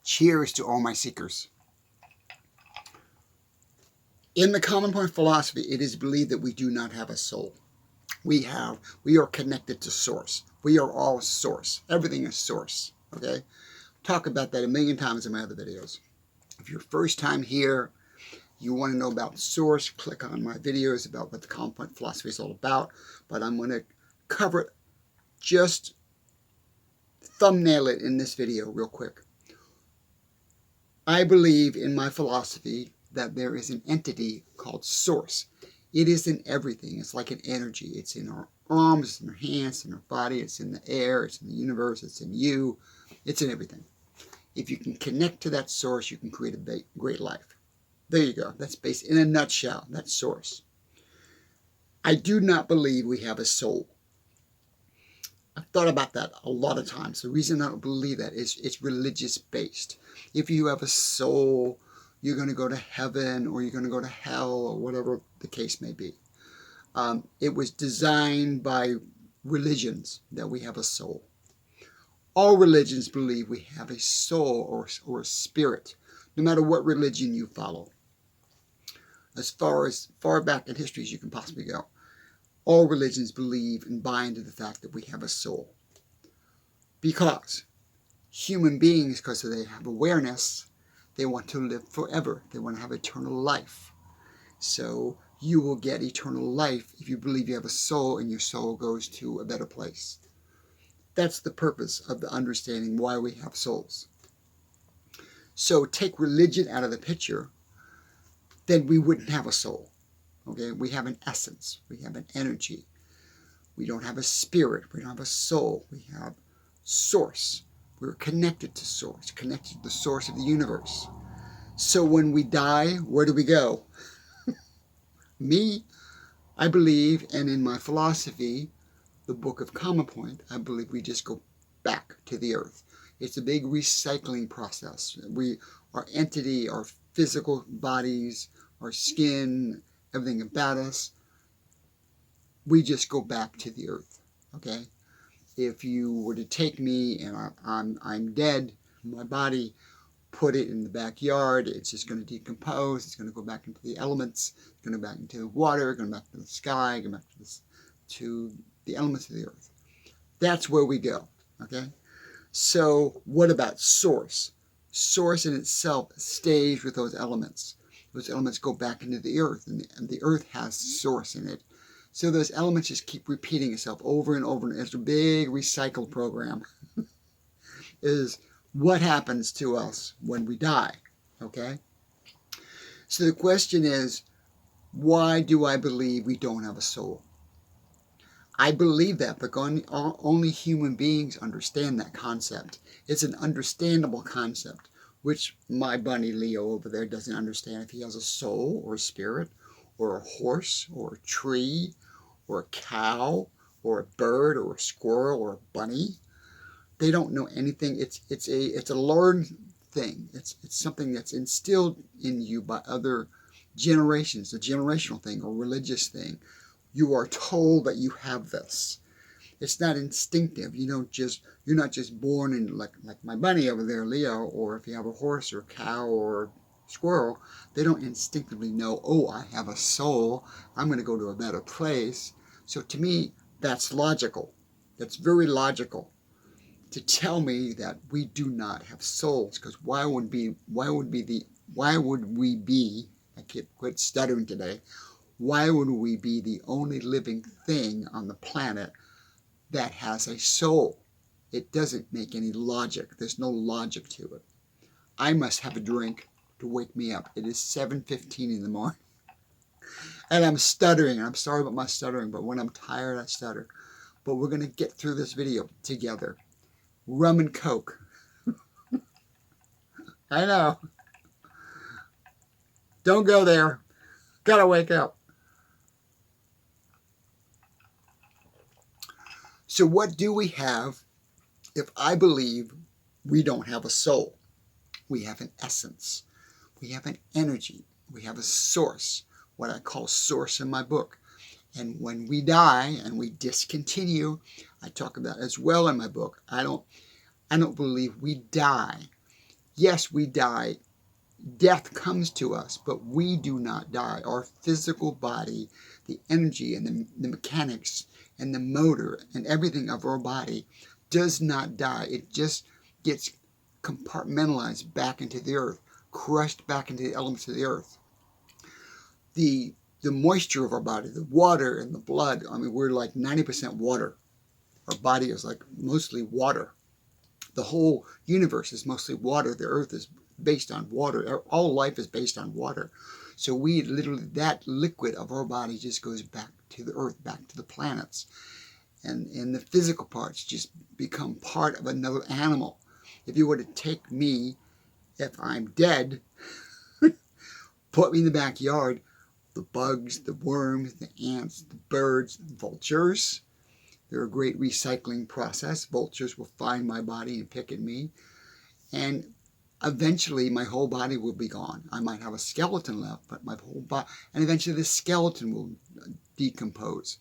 Cheers to all my seekers. In the common point philosophy, it is believed that we do not have a soul. We are connected to source. We are all source. Everything is source. Okay? Talk about that a million times in my other videos. If you're first time here, you want to know about source, click on my videos about what the common point philosophy is all about. But I'm going to cover it, just thumbnail it in this video real quick. I believe in my philosophy that there is an entity called source. It is in everything. It's like an energy. It's in our arms, it's in our hands, it's in our body, it's in the air, it's in the universe, it's in you, it's in everything. If you can connect to that source, you can create a great life. There you go. That's based in a nutshell. That's source. I do not believe we have a soul. I've thought about that a lot of times. The reason I don't believe that is it's religious based. If you have a soul, you're going to go to heaven or you're going to go to hell or whatever the case may be. It was designed by religions that we have a soul. All religions believe we have a soul or a spirit, no matter what religion you follow. As far back in history as you can possibly go. All religions believe and buy into the fact that we have a soul. Because human beings, because they have awareness, they want to live forever. They want to have eternal life. So you will get eternal life if you believe you have a soul and your soul goes to a better place. That's the purpose of the understanding why we have souls. So take religion out of the picture, then we wouldn't have a soul. Okay, we have an essence, we have an energy. We don't have a spirit, we don't have a soul, we have source. We're connected to source, connected to the source of the universe. So when we die, where do we go? Me, I believe, and in my philosophy, the Book of Common Point, I believe we just go back to the earth. It's a big recycling process. Our entity, our physical bodies, our skin, everything about us, we just go back to the earth, okay? If you were to take me and I'm dead, my body, put it in the backyard, it's just going to decompose, it's going to go back into the elements, it's going to go back into the water, going back to the sky, going back to the elements of the earth. That's where we go, okay? So what about source? Source in itself stays with those elements. Those elements go back into the earth, and the earth has source in it. So those elements just keep repeating itself over and over, and it's a big recycle program. Is what happens to us when we die, okay? So the question is, why do I believe we don't have a soul? I believe that, but only human beings understand that concept. It's an understandable concept, which my bunny Leo over there doesn't understand if he has a soul or a spirit or a horse or a tree or a cow or a bird or a squirrel or a bunny. They don't know anything. It's a learned thing. It's something that's instilled in you by other generations, a generational thing or religious thing. You are told that you have this. It's not instinctive. You're not just born in like my bunny over there, Leo, or if you have a horse or a cow or a squirrel, they don't instinctively know, oh, I have a soul. I'm going to go to a better place. So to me, that's logical. That's very logical to tell me that we do not have souls. Because why would we be? I can't quit stuttering today. Why would we be the only living thing on the planet that has a soul? It doesn't make any logic. There's no logic to it. I must have a drink to wake me up. It is 7:15 in the morning. And I'm stuttering. I'm sorry about my stuttering, but when I'm tired, I stutter. But we're going to get through this video together. Rum and Coke. I know. Don't go there. Gotta wake up. So what do we have if I believe we don't have a soul? We have an essence. We have an energy. We have a source, what I call source in my book. And when we die and we discontinue, I talk about as well in my book, I don't believe we die. Yes, we die. Death comes to us, but we do not die. Our physical body, the energy and the mechanics and the motor and everything of our body does not die. It just gets compartmentalized back into the earth, crushed back into the elements of the earth. The moisture of our body, the water and the blood, I mean, we're like 90% water. Our body is like mostly water. The whole universe is mostly water. The earth is based on water. All life is based on water. So we literally, that liquid of our body just goes back to the earth, back to the planets. And the physical parts just become part of another animal. If you were to take me, if I'm dead, put me in the backyard, the bugs, the worms, the ants, the birds, the vultures, they're a great recycling process. Vultures will find my body and pick at me. And eventually my whole body will be gone. I might have a skeleton left, but my whole body, and eventually the skeleton will decompose.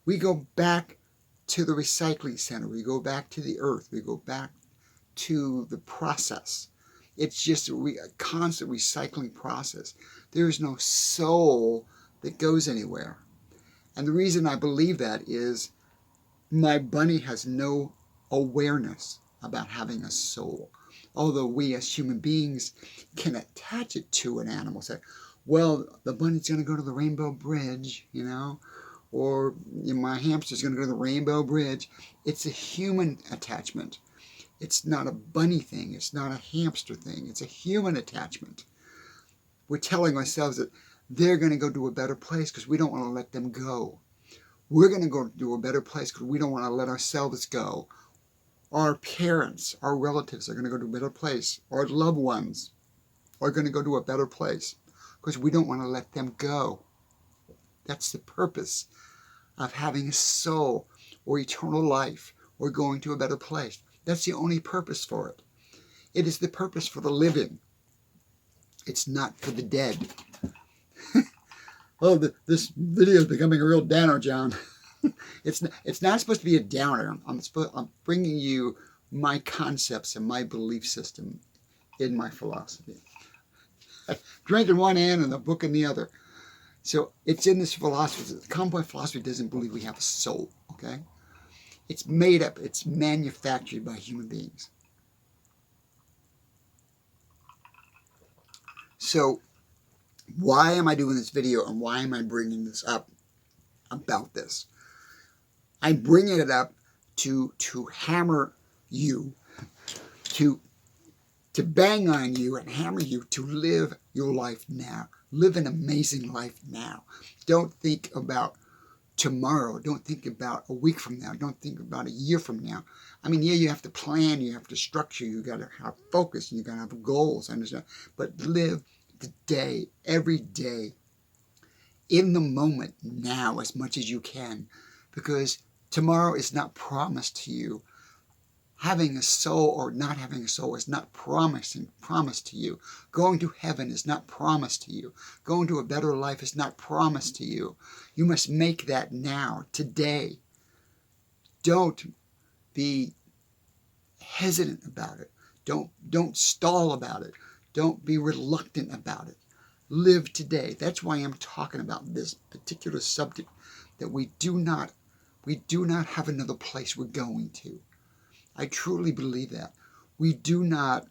We go back to the recycling center. We go back to the earth. We go back to the process. It's just a constant recycling process. There is no soul that goes anywhere. And the reason I believe that is my bunny has no awareness about having a soul. Although we as human beings can attach it to an animal. Say, well, the bunny's going to go to the Rainbow Bridge, you know, or my hamster's going to go to the Rainbow Bridge. It's a human attachment. It's not a bunny thing. It's not a hamster thing. It's a human attachment. We're telling ourselves that they're going to go to a better place because we don't want to let them go. We're going to go to a better place because we don't want to let ourselves go. Our parents, our relatives are going to go to a better place. Our loved ones are going to go to a better place because we don't want to let them go. That's the purpose of having a soul or eternal life or going to a better place. That's the only purpose for it. It is the purpose for the living. It's not for the dead. Oh, this video is becoming a real downer, John. It's not supposed to be a downer. I'm bringing you my concepts and my belief system in my philosophy. Drink in one hand and the book in the other. So it's in this philosophy. The common point philosophy doesn't believe we have a soul, okay? It's made up. It's manufactured by human beings. So why am I doing this video and why am I bringing this up about this? I'm bringing it up to hammer you, to bang on you and hammer you to live your life now. Live an amazing life now. Don't think about tomorrow. Don't think about a week from now. Don't think about a year from now. I mean, yeah, you have to plan, you have to structure, you got to have focus, and you got to have goals, I understand. But live the day, every day, in the moment now as much as you can, because tomorrow is not promised to you. Having a soul or not having a soul is not promised to you. Going to heaven is not promised to you. Going to a better life is not promised to you. You must make that now, today. Don't be hesitant about it. Don't stall about it. Don't be reluctant about it. Live today. That's why I'm talking about this particular subject, that we do not have another place we're going to. I truly believe that. We do not,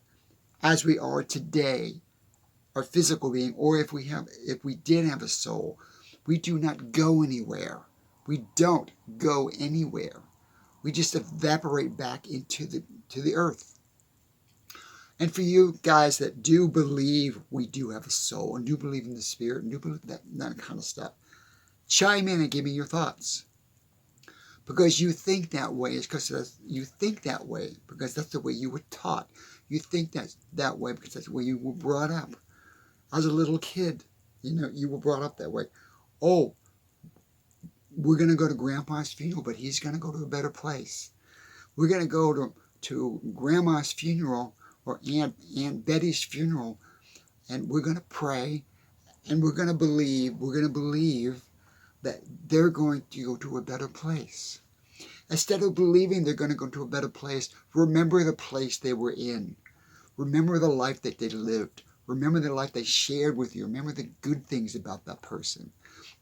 as we are today, our physical being, or if we did have a soul, we do not go anywhere. We don't go anywhere. We just evaporate back into the earth. And for you guys that do believe we do have a soul and do believe in the spirit and do believe that kind of stuff, chime in and give me your thoughts. Because you think that way is because you think that way because that's the way you were taught. You think that way because that's the way you were brought up. As a little kid, you were brought up that way. Oh, we're going to go to Grandpa's funeral, but he's going to go to a better place. We're going to go to Grandma's funeral or Aunt Betty's funeral, and we're going to pray, and we're going to believe that they're going to go to a better place. Instead of believing they're going to go to a better place, remember the place they were in. Remember the life that they lived. Remember the life they shared with you. Remember the good things about that person.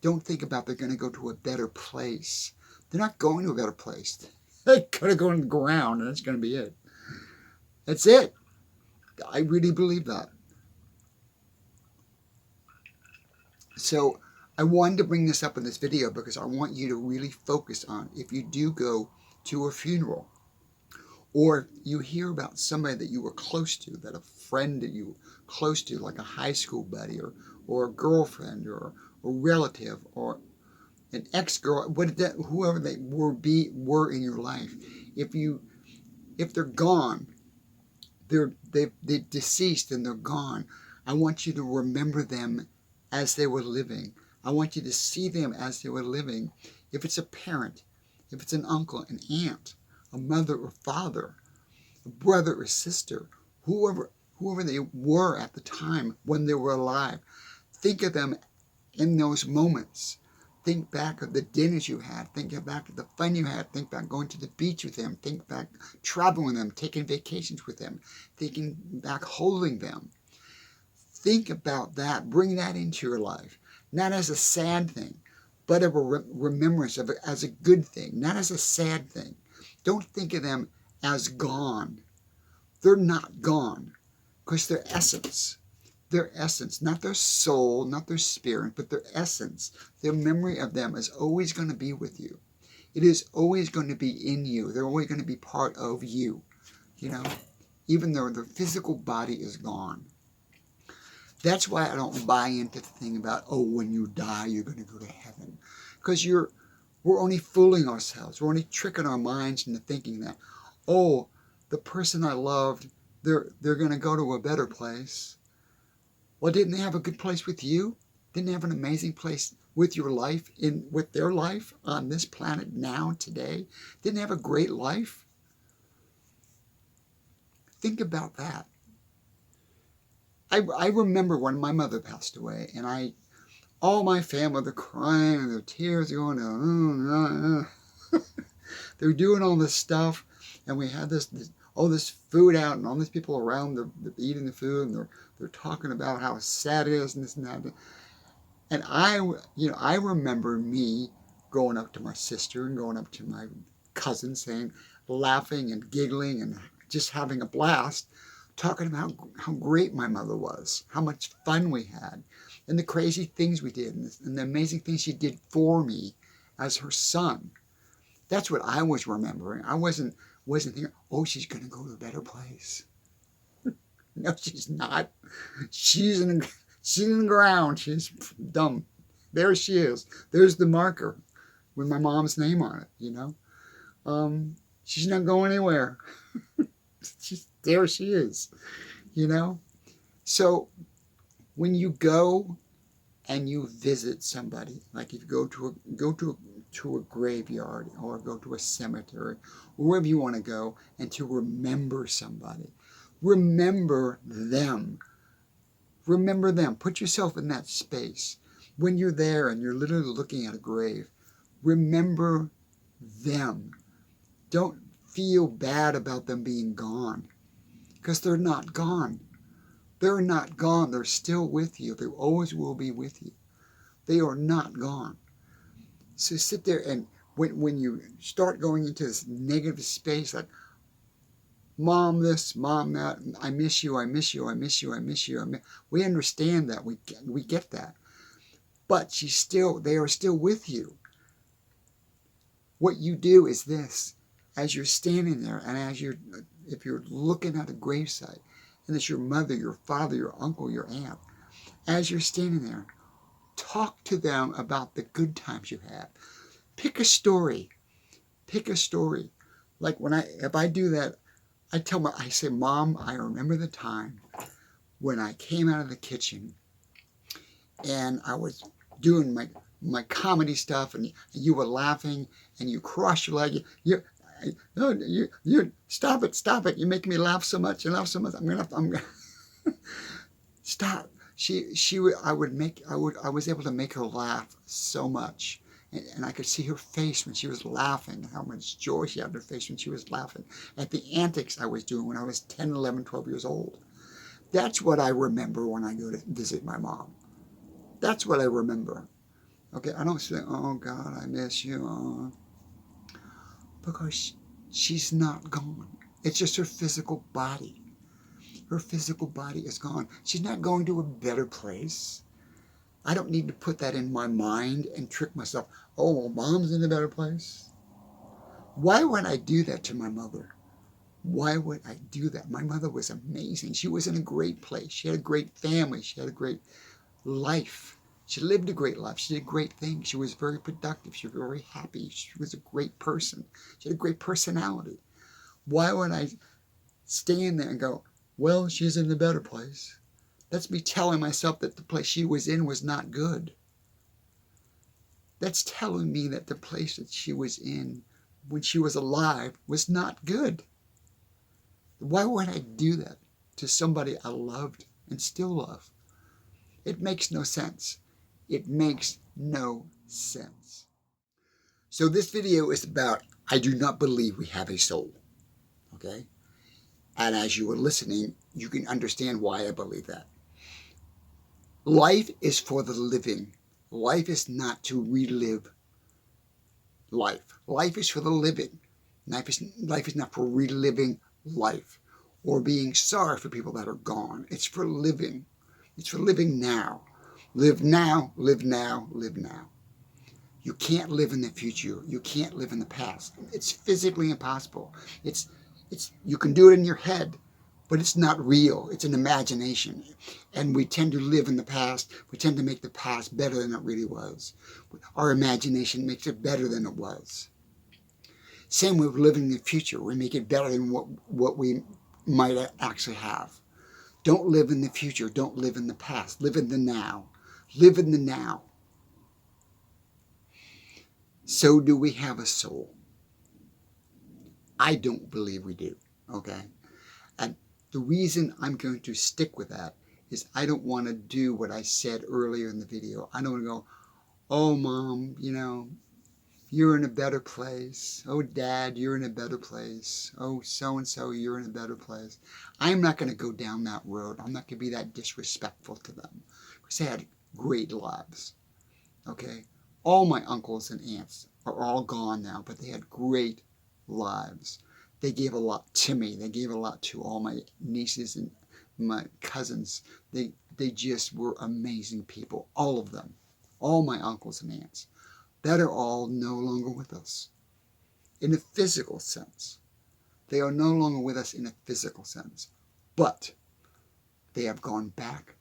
Don't think about they're going to go to a better place. They're not going to a better place. They're going to go on the ground, and that's going to be it. That's it. I really believe that. So I wanted to bring this up in this video because I want you to really focus on, if you do go to a funeral, or you hear about somebody that you were close to, that a friend that you were close to, like a high school buddy, or a girlfriend, or a relative, or an ex-girl, whoever they were in your life. If they're gone, they're deceased and they're gone, I want you to remember them as they were living. I want you to see them as they were living. If it's a parent, if it's an uncle, an aunt, a mother or father, a brother or sister, whoever they were at the time when they were alive, think of them in those moments. Think back of the dinners you had. Think back of the fun you had. Think back going to the beach with them. Think back traveling with them, taking vacations with them. Thinking back holding them. Think about that. Bring that into your life. Not as a sad thing, but of a remembrance of it as a good thing. Not as a sad thing. Don't think of them as gone. They're not gone because their essence, not their soul, not their spirit, but their essence, their memory of them is always going to be with you. It is always going to be in you. They're always going to be part of you, even though their physical body is gone. That's why I don't buy into the thing about, when you die, you're going to go to heaven. Because we're only fooling ourselves. We're only tricking our minds into thinking that, the person I loved, they're going to go to a better place. Well, didn't they have a good place with you? Didn't they have an amazing place with your life, with their life on this planet now, today? Didn't they have a great life? Think about that. I remember when my mother passed away, and all my family, they're crying and their tears are going, they're doing all this stuff, and we had all this food out, and all these people around, they're eating the food, and they're talking about how sad it is, and this and that. And I remember me going up to my sister and going up to my cousin, laughing and giggling and just having a blast, talking about how great my mother was, how much fun we had, and the crazy things we did, and the amazing things she did for me as her son. That's what I was remembering. I wasn't thinking, she's going to go to a better place. No, she's not. She's in the ground. She's dumb. There she is. There's the marker with my mom's name on it, She's not going anywhere. There she is, So when you go and you visit somebody, like if you go to a graveyard or go to a cemetery, wherever you want to go, and to remember somebody, remember them. Remember them. Put yourself in that space. When you're there and you're literally looking at a grave, remember them. Don't feel bad about them being gone, because they're not gone. They're not gone. They're still with you. They always will be with you. They are not gone. So sit there, and when you start going into this negative space, like, Mom this, Mom that, I miss you, I miss you, I miss you, I miss you. We understand that. We get that. But they are still with you. What you do is this. As you're standing there, and if you're looking at a gravesite, and it's your mother, your father, your uncle, your aunt, as you're standing there, talk to them about the good times you had. Pick a story. Like if I do that, I say, Mom, I remember the time when I came out of the kitchen and I was doing my comedy stuff, and you were laughing and you crossed your leg. You stop it. You make me laugh so much. I'm gonna stop. I was able to make her laugh so much, And I could see her face when she was laughing, how much joy she had in her face when she was laughing at the antics I was doing when I was 10, 11, 12 years old. That's what I remember when I go to visit my mom. That's what I remember. Okay, I don't say, oh God, I miss you. Oh. Because she's not gone. It's just her physical body. Her physical body is gone. She's not going to a better place. I don't need to put that in my mind and trick myself. Oh, well, mom's in a better place. Why would I do that to my mother? Why would I do that? My mother was amazing. She was in a great place. She had a great family. She had a great life. She lived a great life. She did great things. She was very productive. She was very happy. She was a great person. She had a great personality. Why would I stand there and go, well, she's in a better place? That's me telling myself that the place she was in was not good. That's telling me that the place that she was in when she was alive was not good. Why would I do that to somebody I loved and still love? It makes no sense. It makes no sense. So this video is about, I do not believe we have a soul. Okay? And as you were listening, you can understand why I believe that. Life is for the living. Life is not to relive life. Life is for the living. Life is not for reliving life or being sorry for people that are gone. It's for living. It's for living now. Live now, live now, live now. You can't live in the future. You can't live in the past. It's physically impossible. You can do it in your head, but it's not real. It's an imagination. And we tend to live in the past. We tend to make the past better than it really was. Our imagination makes it better than it was. Same with living in the future. We make it better than what we might actually have. Don't live in the future. Don't live in the past. Live in the now. Live in the now. So do we have a soul? I don't believe we do, okay? And the reason I'm going to stick with that is I don't want to do what I said earlier in the video. I don't want to go, oh, Mom, you're in a better place. Oh, Dad, you're in a better place. Oh, so-and-so, you're in a better place. I'm not going to go down that road. I'm not going to be that disrespectful to them because they had great lives, okay? All my uncles and aunts are all gone now, but they had great lives. They gave a lot to me. They gave a lot to all my nieces and my cousins. They just were amazing people, all of them, all my uncles and aunts. That are all no longer with us in a physical sense. They are no longer with us in a physical sense, but they have gone back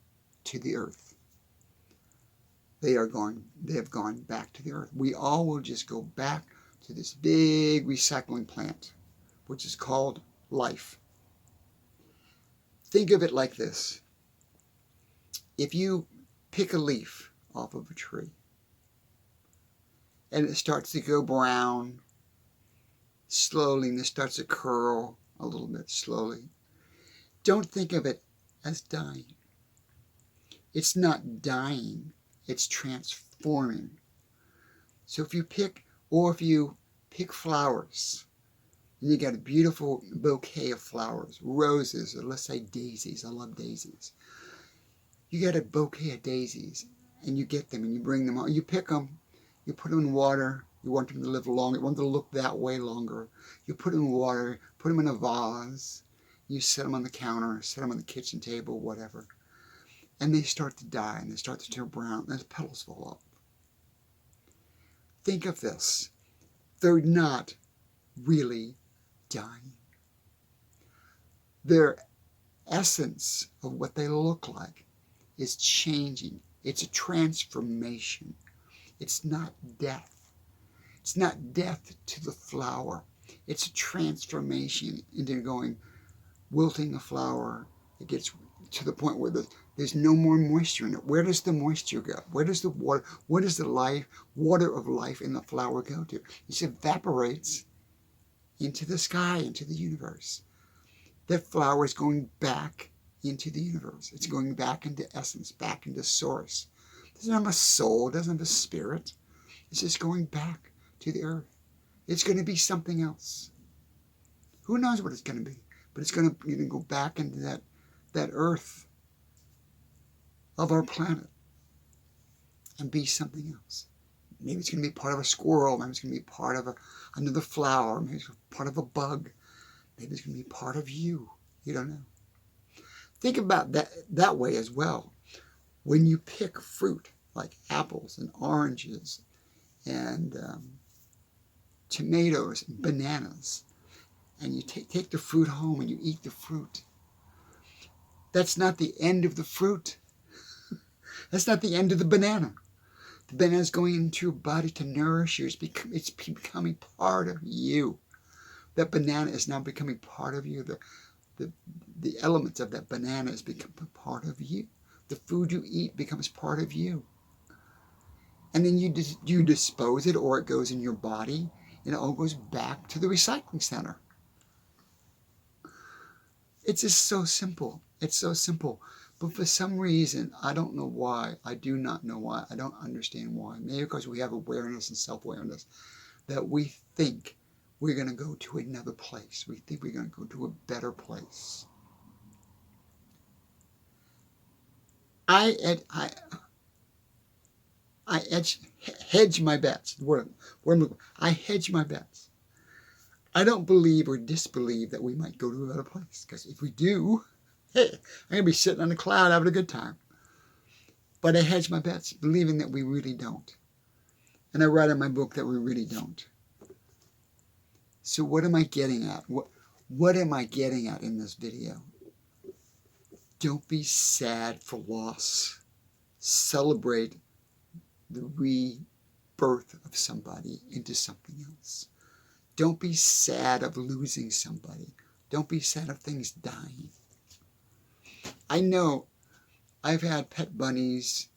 to the earth. They have gone back to the earth. We all will just go back to this big recycling plant, which is called life. Think of it like this. If you pick a leaf off of a tree and it starts to go brown slowly and it starts to curl a little bit slowly, don't think of it as dying. It's not dying. It's transforming. So if you pick flowers, and you got a beautiful bouquet of flowers, roses, or let's say daisies. I love daisies. You get a bouquet of daisies, and you get them, and you bring them out. You pick them, you put them in water. You want them to live longer. You want them to look that way longer. You put them in water, put them in a vase. You set them on the counter, set them on the kitchen table, whatever. And they start to die, and they start to turn brown, and the petals fall off. Think of this. They're not really dying. Their essence of what they look like is changing. It's a transformation. It's not death. It's not death to the flower. It's a transformation into wilting the flower. It gets to the point where there's no more moisture in it. Where does the moisture go? Where does the water, where does the water of life in the flower go to? It evaporates into the sky, into the universe. That flower is going back into the universe. It's going back into essence, back into source. It doesn't have a soul. It doesn't have a spirit. It's just going back to the earth. It's going to be something else. Who knows what it's going to be? But it's going to go back into that earth of our planet and be something else. Maybe it's going to be part of a squirrel. Maybe it's going to be part of another flower. Maybe it's part of a bug. Maybe it's going to be part of you. You don't know. Think about that way as well. When you pick fruit, like apples and oranges and tomatoes and bananas, and you take the fruit home and you eat the fruit, that's not the end of the fruit. That's not the end of the banana. The banana is going into your body to nourish you. It's becoming part of you. That banana is now becoming part of you. The elements of that banana is becoming part of you. The food you eat becomes part of you. And then you dispose it, or it goes in your body, and it all goes back to the recycling center. It's just so simple. It's so simple. But for some reason, I don't know why. I do not know why. I don't understand why. Maybe because we have awareness and self-awareness that we think we're going to go to another place. We think we're going to go to a better place. I hedge my bets. I hedge my bets. I don't believe or disbelieve that we might go to a better place. Because if we do, hey, I'm going to be sitting on a cloud having a good time. But I hedge my bets, believing that we really don't. And I write in my book that we really don't. So what am I getting at? What am I getting at in this video? Don't be sad for loss. Celebrate the rebirth of somebody into something else. Don't be sad of losing somebody. Don't be sad of things dying. I know I've had pet bunnies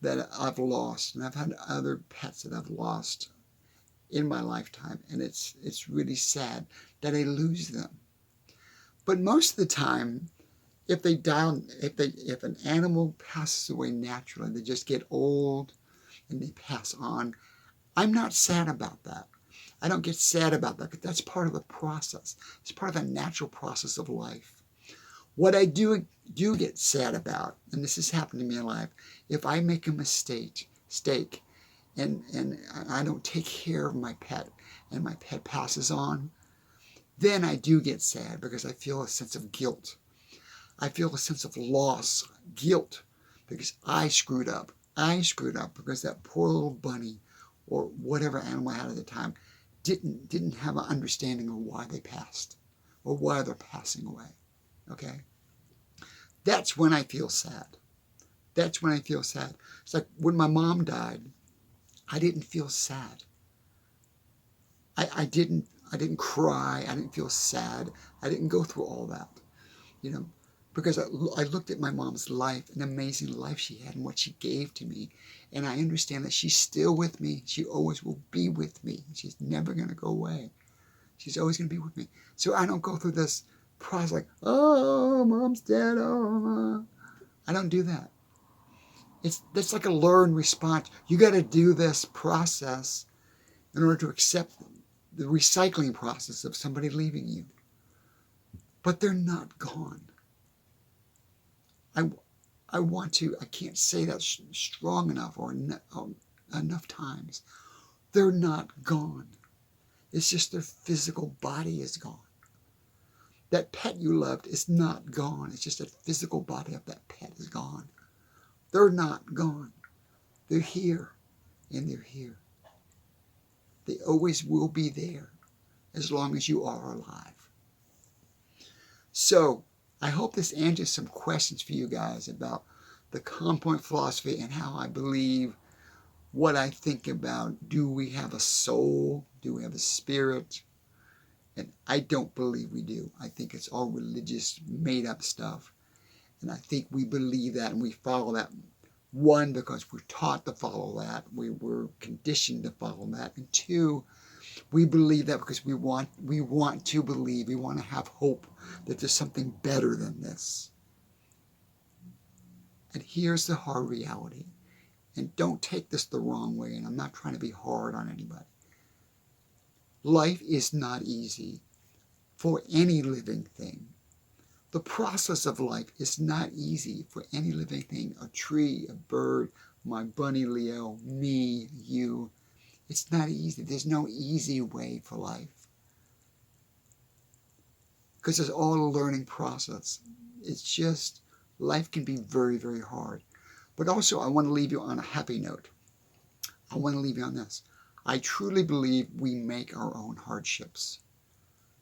that I've lost, and I've had other pets that I've lost in my lifetime, and it's really sad that I lose them. But most of the time, if they die, if an animal passes away naturally, they just get old and they pass on, I'm not sad about that. I don't get sad about that, because that's part of the process. It's part of the natural process of life. What I do get sad about, and this has happened to me in life, if I make a mistake, and I don't take care of my pet, and my pet passes on, then I do get sad, because I feel a sense of guilt. I feel a sense of loss, guilt, because I screwed up. I screwed up because that poor little bunny, or whatever animal I had at the time, didn't have an understanding of why they passed, or why they're passing away. Okay? That's when I feel sad. That's when I feel sad. It's like when my mom died, I didn't feel sad. I didn't cry. I didn't feel sad. I didn't go through all that, because I looked at my mom's life, an amazing life she had, and what she gave to me. And I understand that she's still with me. She always will be with me. She's never going to go away. She's always going to be with me. So I don't go through this process like, oh, mom's dead. Oh, I don't do that. That's like a learned response. You got to do this process in order to accept the recycling process of somebody leaving you. But they're not gone. I can't say that strong enough or enough times. They're not gone. It's just their physical body is gone. That pet you loved is not gone. It's just the physical body of that pet is gone. They're not gone. They're here, and they're here. They always will be there as long as you are alive. So, I hope this answers some questions for you guys about the common point philosophy and how I believe, what I think about, do we have a soul? Do we have a spirit? And I don't believe we do. I think it's all religious, made-up stuff. And I think we believe that and we follow that. One, because we're taught to follow that. We were conditioned to follow that. And two, we believe that because we want to believe. We want to have hope that there's something better than this. And here's the hard reality. And don't take this the wrong way, and I'm not trying to be hard on anybody. Life is not easy for any living thing. The process of life is not easy for any living thing. A tree, a bird, my bunny Leo, me, you. It's not easy. There's no easy way for life. Because it's all a learning process. It's just, life can be very, very hard. But also, I want to leave you on a happy note. I want to leave you on this. I truly believe we make our own hardships.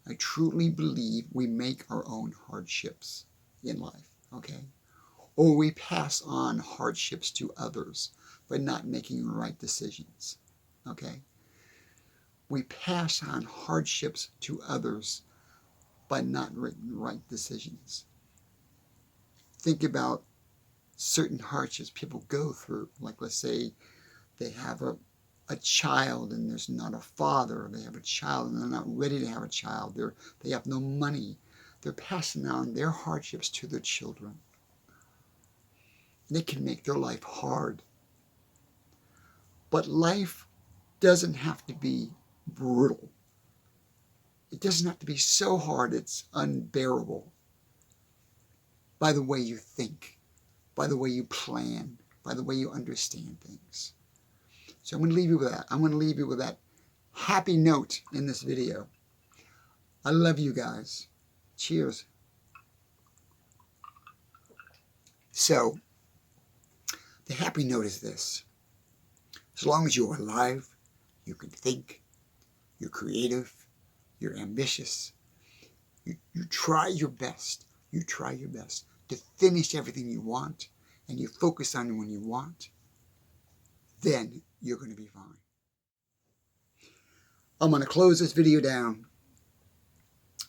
I truly believe we make our own hardships in life, okay? Or we pass on hardships to others by not making the right decisions, okay? We pass on hardships to others by not making the right decisions. Think about certain hardships people go through, like let's say they have a child and there's not a father, they have a child and they're not ready to have a child, they have no money. They're passing on their hardships to their children. And it can make their life hard. But life doesn't have to be brutal. It doesn't have to be so hard it's unbearable. By the way you think, by the way you plan, by the way you understand things. So I'm going to leave you with that. I'm going to leave you with that happy note in this video. I love you guys. Cheers. So, the happy note is this. As long as you're alive, you can think, you're creative, you're ambitious, you try your best. You try your best to finish everything you want, and you focus on when you want, then you're going to be fine. I'm going to close this video down.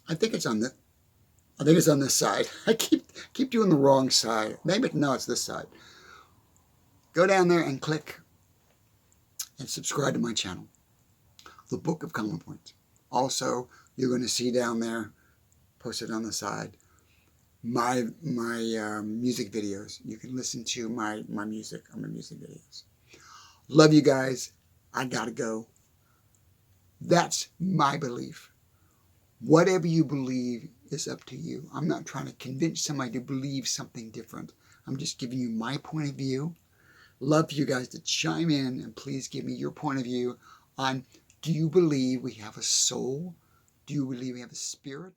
I think it's on this side. I keep doing the wrong side. Maybe no, it's this side. Go down there and click and subscribe to my channel, The Book of Common Points. Also, you're going to see down there, posted on the side, my music videos. You can listen to my music on my music videos. Love you guys. I gotta go. That's my belief. Whatever you believe is up to you. I'm not trying to convince somebody to believe something different. I'm just giving you my point of view. Love for you guys to chime in and please give me your point of view on, do you believe we have a soul? Do you believe we have a spirit?